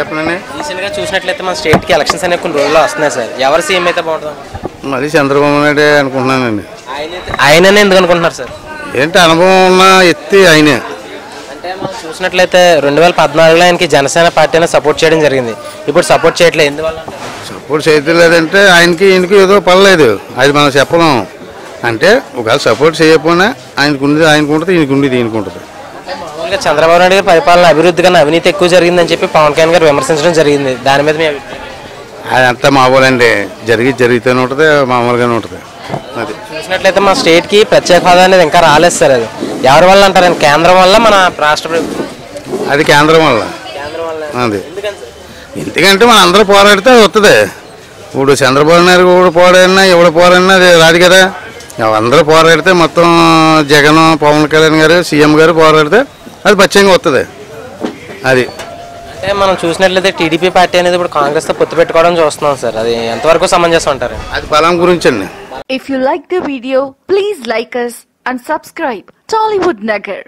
చెప్పండి. రీసెంట్గా చూసినట్లయితే మన స్టేట్కి ఎలక్షన్స్ అనేవి కొన్ని రోజుల్లో వస్తున్నాయి సార్. ఎవరు సీఎం అయితే బాగుంటుంది? మరి చంద్రబాబు నాయుడు అనుకుంటున్నానండి. ఆయననే ఎందుకు అనుకుంటున్నారు సార్? ఏంటి అనుభవం ఉన్న ఎత్తి ఆయనే. అంటే మనం చూసినట్లయితే 2014లో ఆయనకి జనసేన పార్టీని సపోర్ట్ చేయడం జరిగింది. ఇప్పుడు సపోర్ట్ చేయట్లేదు, ఎందువల్ల? సపోర్ట్ చేయలేదంటే ఆయనకి ఈయనకి ఏదో పర్లేదు, అది మనం చెప్పలేం. అంటే ఒకవేళ సపోర్ట్ చేయకపోయినా ఆయనకు ఉండేది ఆయనకు ఉంటుంది, ఈయనకు ఉండేది ఈయనకు ఉంటుంది. మామూలుగా చంద్రబాబు నాయుడు గారి పరిపాలన అభివృద్ధి కన్నా అవినీతి ఎక్కువ జరిగిందని చెప్పి పవన్ కళ్యాణ్ గారు విమర్శించడం జరిగింది. దాని మీద మీ అభిప్రాయం? అదంతా మామూలండి, జరుగుతూనే ఉంటుంది, మామూలుగానే ఉంటుంది. అది చూసినట్లయితే మన స్టేట్కి ప్రత్యేక హోదా అనేది ఇంకా రాలేదు సార్. అది ఎవరి వల్ల అంటారు? కేంద్రం వల్ల, మన రాష్ట్ర ప్రభుత్వం? అది కేంద్రం వల్ల. అది ఎందుకంటే మన అందరూ పోరాడితే వస్తుంది. ఇప్పుడు చంద్రబాబు నాయుడు కూడా పోరాడినా ఎవడు పోరాడినా అది రాదు కదా. అందరూ పోరాడితే మొత్తం జగన్, పవన్ కళ్యాణ్ గారు, సీఎం గారు పోరాడితే అది పచ్చంగా వస్తుంది. అది అంటే మనం చూసినట్లయితే టీడీపీ పార్టీ అనేది ఇప్పుడు కాంగ్రెస్తో పొత్తు పెట్టుకోవడం చూస్తున్నాం సార్. అది ఎంతవరకు సమంజసం అంటారు? అది బలం గురించి అండి. If you like the video, please like us and subscribe Tollywood Nagar.